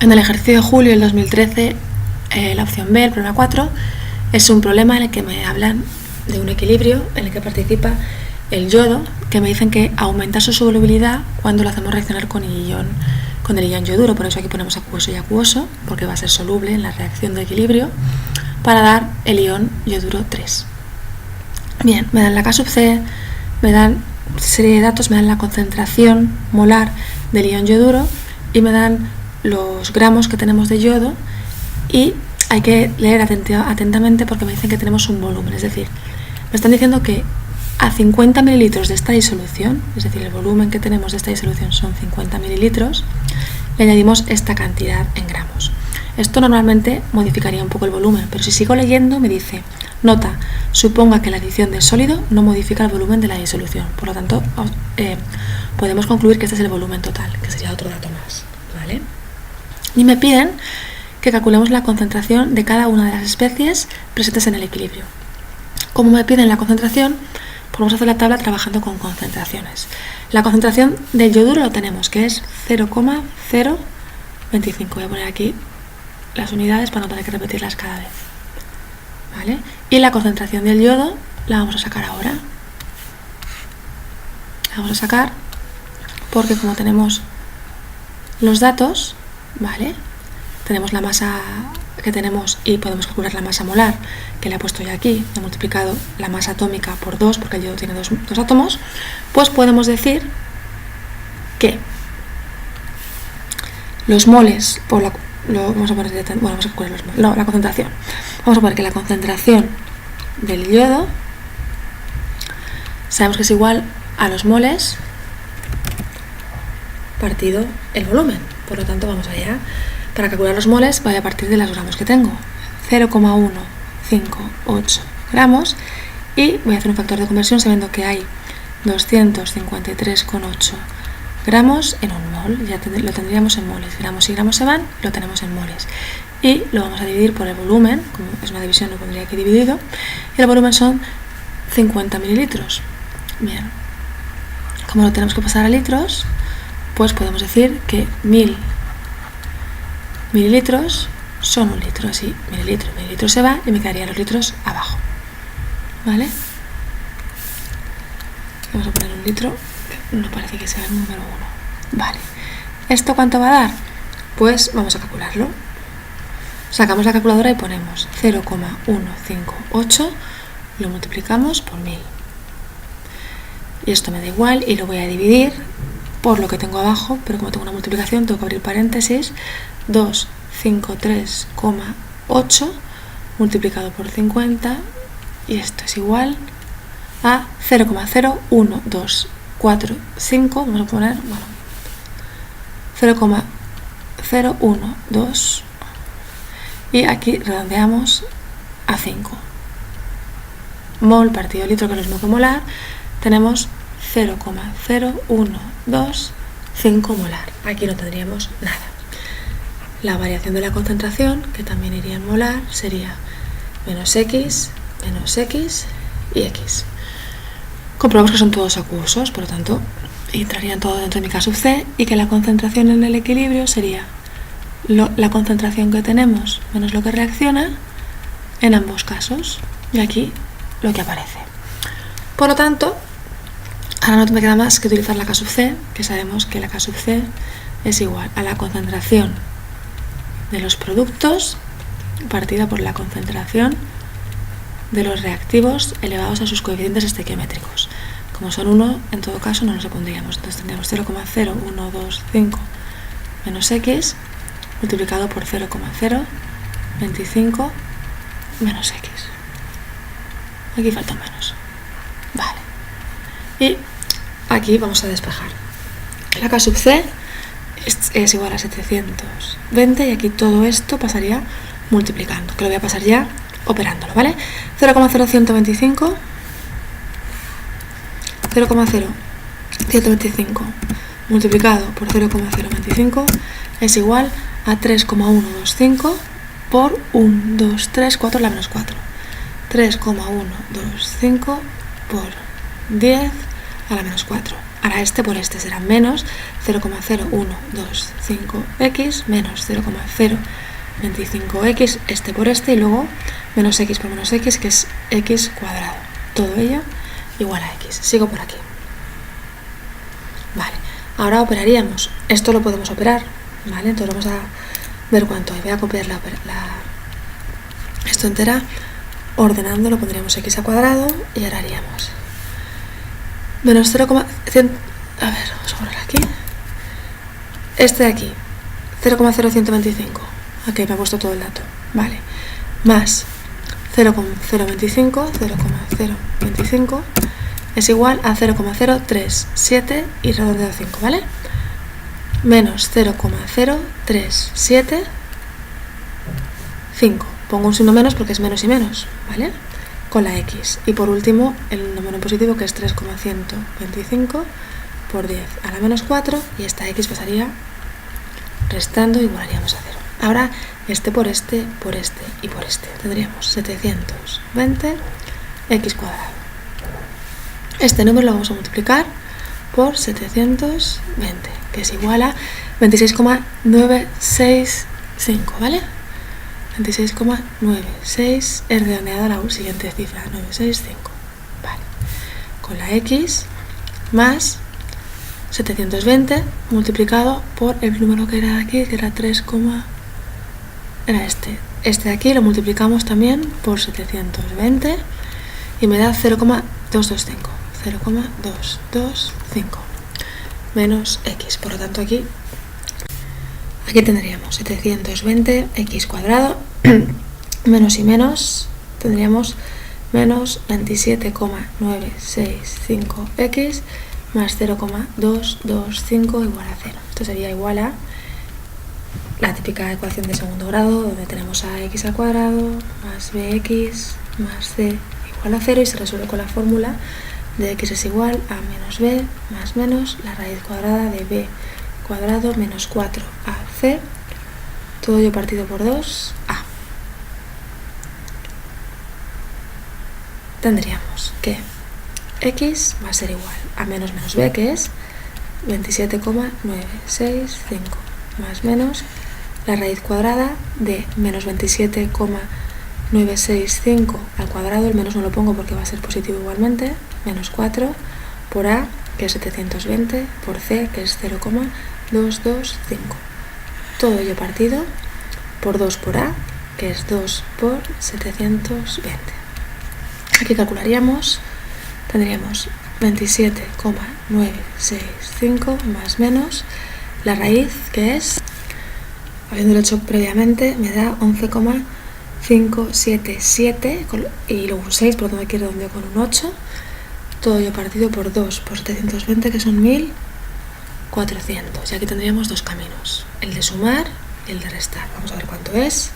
En el ejercicio de julio del 2013, la opción B, el problema 4, es un problema en el que me hablan de un equilibrio en el que participa el yodo, que me dicen que aumenta su solubilidad cuando lo hacemos reaccionar con el ion yoduro. Por eso aquí ponemos acuoso y acuoso, porque va a ser soluble en la reacción de equilibrio, para dar el ion yoduro 3. Bien, me dan la K sub C, me dan serie de datos, me dan la concentración molar del ion yoduro y me dan los gramos que tenemos de yodo, y hay que leer atentamente porque me dicen que tenemos un volumen, es decir, me están diciendo que a 50 mililitros de esta disolución, es decir, el volumen que tenemos de esta disolución son 50 mililitros, le añadimos esta cantidad en gramos. Esto normalmente modificaría un poco el volumen, pero si sigo leyendo me dice, nota, suponga que la adición de sólido no modifica el volumen de la disolución, por lo tanto podemos concluir que este es el volumen total, que sería otro dato más, ¿vale? Y me piden que calculemos la concentración de cada una de las especies presentes en el equilibrio. Como me piden la concentración, pues vamos a hacer la tabla trabajando con concentraciones. La concentración del yoduro lo tenemos, que es 0,025. Voy a poner aquí las unidades para no tener que repetirlas cada vez, ¿vale? Y la concentración del yodo la vamos a sacar ahora. La vamos a sacar porque como tenemos los datos, ¿vale? Tenemos la masa que tenemos y podemos calcular la masa molar, que le he puesto ya aquí, he multiplicado la masa atómica por 2 porque el yodo tiene dos átomos, pues podemos decir que los moles por la concentración. Vamos a poner que la concentración del yodo sabemos que es igual a los moles partido el volumen. Por lo tanto, vamos allá. Para calcular los moles voy a partir de los gramos que tengo. 0,158 gramos, y voy a hacer un factor de conversión sabiendo que hay 253,8 gramos en un mol. Ya lo tendríamos en moles. Gramos y gramos se van, lo tenemos en moles. Y lo vamos a dividir por el volumen, como es una división lo pondría aquí dividido, y el volumen son 50 mililitros. Bien, como lo tenemos que pasar a litros, pues podemos decir que 1000 mililitros son un litro, así mililitro se va y me quedarían los litros abajo, ¿vale? Vamos a poner un litro, no parece que sea el número 1, vale. ¿Esto cuánto va a dar? Pues vamos a calcularlo. Sacamos la calculadora y ponemos 0,158, lo multiplicamos por 1000. Y esto me da igual y lo voy a dividir por lo que tengo abajo, pero como tengo una multiplicación tengo que abrir paréntesis. 253,8 multiplicado por 50, y esto es igual a 0,01245, vamos a poner, bueno, 0,012, y aquí redondeamos a 5. Mol partido litro, que es lo mismo que molar, tenemos 0,0125 molar. Aquí no tendríamos nada. La variación de la concentración, que también iría en molar, sería menos x y x. Comprobamos que son todos acuosos, por lo tanto entrarían todos dentro de mi K sub C, y que la concentración en el equilibrio sería la concentración que tenemos menos lo que reacciona en ambos casos, y aquí lo que aparece. Por lo tanto, ahora no me queda más que utilizar la K sub C, que sabemos que la K sub C es igual a la concentración de los productos partida por la concentración de los reactivos elevados a sus coeficientes estequiométricos. Como son 1, en todo caso no los pondríamos, entonces tendríamos 0,0125 menos x multiplicado por 0,025 menos x. Aquí falta menos. Vale. Y aquí vamos a despejar. La K sub C es igual a 720, y aquí todo esto pasaría multiplicando, que lo voy a pasar ya operándolo, ¿vale? 0,0125 multiplicado por 0,025 es igual a 3,125 por 1, 2, 3, 4, la menos 4. 3,125 por 10 a la menos 4. Ahora este por este será menos 0,0125x menos 0,025x, este por este, y luego menos x por menos x, que es x cuadrado. Todo ello igual a x. Sigo por aquí. Vale, ahora operaríamos. Esto lo podemos operar, ¿vale? Entonces vamos a ver cuánto hay. Voy a copiar esto entera, ordenando, lo pondríamos x al cuadrado y ahora haríamos menos 0,100. A ver, vamos a poner aquí. Este de aquí, 0,0125. Aquí me ha puesto todo el dato. Vale. Más 0,025 es igual a 0,037 y redondeo a 5, ¿vale? Menos 0,037,5. Pongo un signo menos porque es menos y menos, ¿vale? Con la x. Y por último, el número positivo, que es 3,125 por 10 a la menos 4, y esta x pasaría restando y igualaríamos a 0. Ahora, este por este y por este. Tendríamos 720 x cuadrado. Este número lo vamos a multiplicar por 720, que es igual a 26,965, ¿vale? 26,96, he redondeado a la siguiente cifra, 965. Vale. Con la x más 720 multiplicado por el número que era de aquí, que era 3, era este. Este de aquí lo multiplicamos también por 720 y me da 0,225. 0,225 menos x. Por lo tanto, aquí tendríamos 720 x cuadrado menos y menos, tendríamos menos 27,965x más 0,225 igual a 0. Esto sería igual a la típica ecuación de segundo grado, donde tenemos a x al cuadrado más bx más c igual a 0, y se resuelve con la fórmula de x es igual a menos b más menos la raíz cuadrada de b cuadrado menos 4ac, todo ello partido por 2a. Tendríamos que x va a ser igual a menos b, que es 27,965 más menos la raíz cuadrada de menos 27,965 al cuadrado, el menos no lo pongo porque va a ser positivo igualmente, menos 4 por a, que es 720, por c, que es 0,225. Todo ello partido por 2 por a, que es 2 por 720. Aquí calcularíamos, tendríamos 27,965 más menos la raíz, que es, habiéndolo hecho previamente, me da 11,577 y luego un 6, por lo tanto aquí redondeo con un 8. Todo ello partido por 2 por 720, que son 1400. Y aquí tendríamos dos caminos, el de sumar y el de restar. Vamos a ver cuánto es.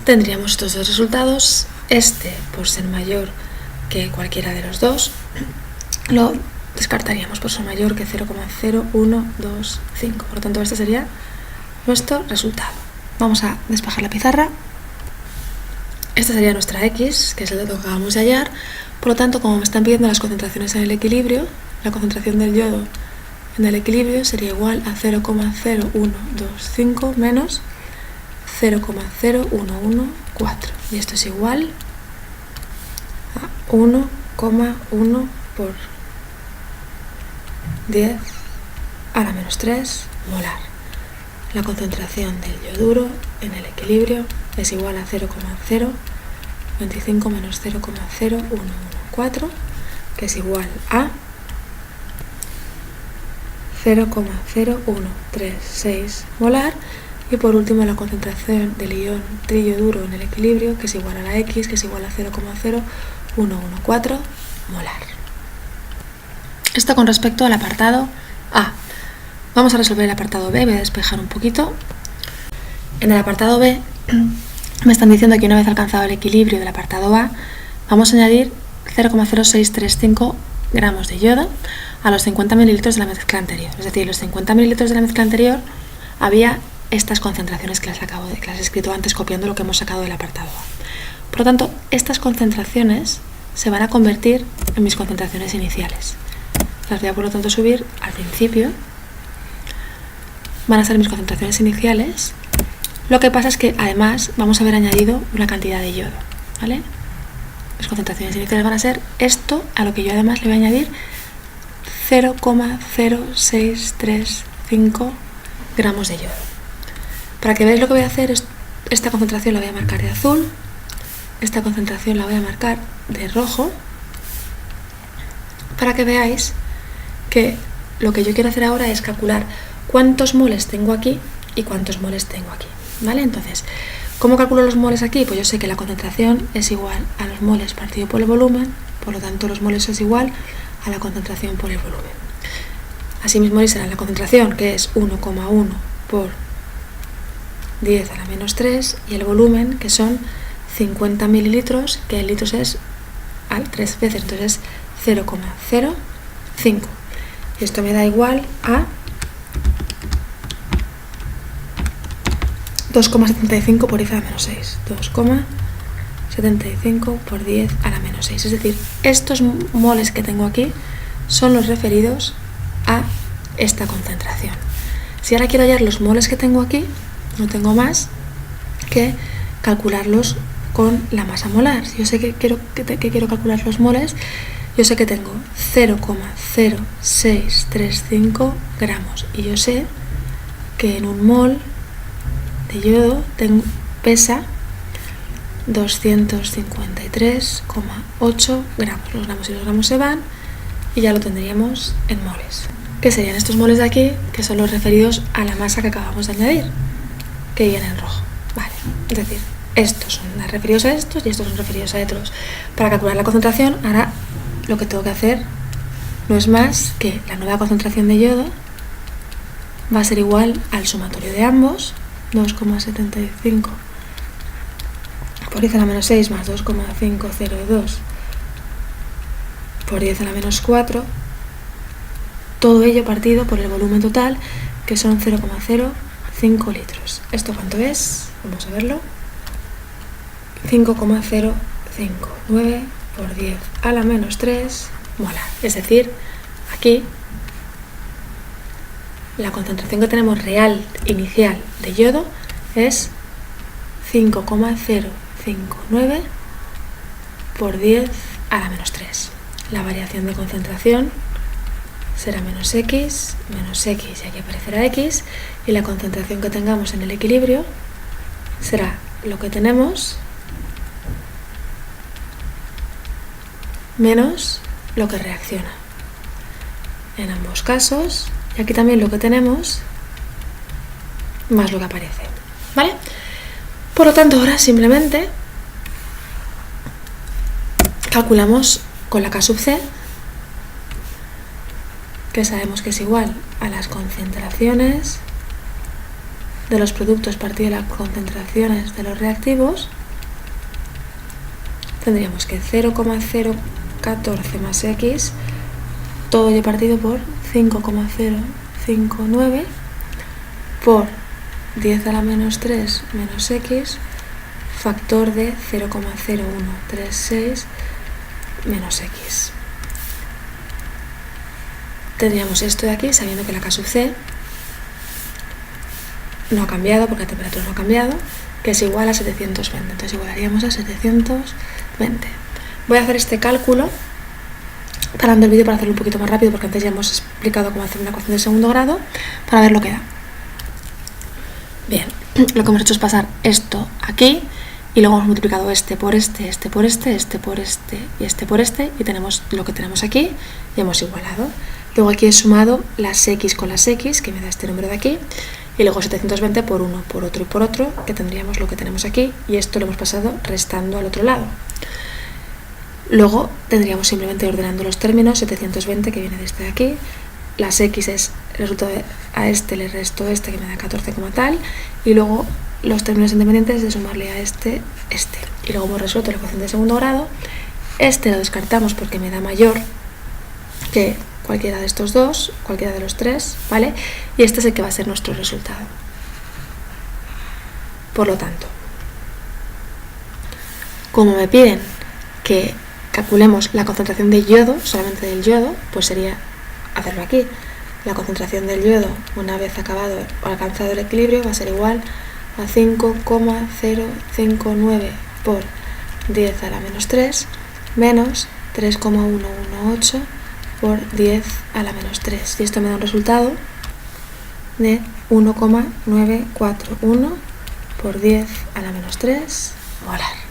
Tendríamos estos dos resultados. Este, por ser mayor que cualquiera de los dos, lo descartaríamos por ser mayor que 0,0125. Por lo tanto, este sería nuestro resultado. Vamos a despejar la pizarra. Esta sería nuestra x, que es el dato que acabamos de hallar. Por lo tanto, como me están pidiendo las concentraciones en el equilibrio, la concentración del yodo en el equilibrio sería igual a 0,0125 menos 0,0114. Y esto es igual a 1,1 por 10 a la menos 3 molar. La concentración del yoduro en el equilibrio es igual a 0,025 menos 0,0114, que es igual a 0,0136 molar. Y por último, la concentración del ion triyoduro en el equilibrio, que es igual a la x, que es igual a 0,0114 molar. Esto con respecto al apartado A. Vamos a resolver el apartado B, voy a despejar un poquito. En el apartado B me están diciendo que una vez alcanzado el equilibrio del apartado A, vamos a añadir 0,0635 gramos de yodo a los 50 mililitros de la mezcla anterior. Es decir, los 50 mililitros de la mezcla anterior había estas concentraciones que las he escrito antes copiando lo que hemos sacado del apartado A. Por lo tanto, estas concentraciones se van a convertir en mis concentraciones iniciales. Las voy a por lo tanto subir al principio. Van a ser mis concentraciones iniciales. Lo que pasa es que además vamos a haber añadido una cantidad de yodo, ¿vale? Las concentraciones iniciales van a ser esto, a lo que yo además le voy a añadir 0,0635 gramos de yodo. Para que veáis lo que voy a hacer, esta concentración la voy a marcar de azul, esta concentración la voy a marcar de rojo, para que veáis que lo que yo quiero hacer ahora es calcular cuántos moles tengo aquí y cuántos moles tengo aquí, ¿vale? Entonces, ¿cómo calculo los moles aquí? Pues yo sé que la concentración es igual a los moles partido por el volumen, por lo tanto los moles es igual a la concentración por el volumen. Asimismo será la concentración, que es 1,1 por 10 a la menos 3, y el volumen, que son 50 mililitros, que en litros es al 3 veces, entonces es 0,05. Y esto me da igual a 2,75 por 10 a la menos 6. 2,75 por 10 a la menos 6. Es decir, estos moles que tengo aquí son los referidos a esta concentración. Si ahora quiero hallar los moles que tengo aquí, no tengo más que calcularlos con la masa molar. Si yo sé que quiero calcular los moles, yo sé que tengo 0,0635 gramos y yo sé que en un mol de yodo pesa 253,8 gramos. Los gramos y los gramos se van y ya lo tendríamos en moles. ¿Qué serían estos moles de aquí? Que son los referidos a la masa que acabamos de añadir, que viene en rojo. Vale, es decir, estos son referidos a estos y estos son referidos a otros. Para calcular la concentración, ahora lo que tengo que hacer no es más que la nueva concentración de yodo va a ser igual al sumatorio de ambos, 2,75 por 10 a la menos 6 más 2,502 por 10 a la menos 4, todo ello partido por el volumen total, que son 0,05 litros. ¿Esto cuánto es? Vamos a verlo. 5,059 por 10 a la menos 3 molar. Es decir, aquí la concentración que tenemos real inicial de yodo es 5,059 por 10 a la menos 3. La variación de concentración será menos x, y aquí aparecerá x, y la concentración que tengamos en el equilibrio será lo que tenemos menos lo que reacciona. En ambos casos, y aquí también lo que tenemos más lo que aparece, ¿vale? Por lo tanto, ahora simplemente calculamos con la K sub C, que sabemos que es igual a las concentraciones de los productos partido de las concentraciones de los reactivos. Tendríamos que 0,014 más x, todo ello partido por 5,059 por 10 a la menos 3 menos x, factor de 0,0136 menos x. Tendríamos esto de aquí, sabiendo que la K sub C no ha cambiado, porque la temperatura no ha cambiado, que es igual a 720. Entonces igualaríamos a 720. Voy a hacer este cálculo, parando el vídeo para hacerlo un poquito más rápido, porque antes ya hemos explicado cómo hacer una ecuación de segundo grado, para ver lo que da. Bien, lo que hemos hecho es pasar esto aquí, y luego hemos multiplicado este por este, este por este, este por este y este por este, y tenemos lo que tenemos aquí, y hemos igualado. Luego aquí he sumado las x con las x, que me da este número de aquí, y luego 720 por uno, por otro y por otro, que tendríamos lo que tenemos aquí, y esto lo hemos pasado restando al otro lado. Luego tendríamos simplemente ordenando los términos, 720 que viene de este de aquí, las x es el resultado de, a este le resto este que me da 14 como tal, y luego los términos independientes de sumarle a este, y luego hemos resuelto la ecuación de segundo grado. Este lo descartamos porque me da mayor que cualquiera de estos dos, cualquiera de los tres, ¿vale? Y este es el que va a ser nuestro resultado. Por lo tanto, como me piden que calculemos la concentración de yodo, solamente del yodo, pues sería hacerlo aquí. La concentración del yodo, una vez acabado o alcanzado el equilibrio, va a ser igual a 5,059 por 10 a la menos 3 menos 3,118 por 10 a la menos 3. Y esto me da un resultado de 1,941 por 10 a la menos 3 molar.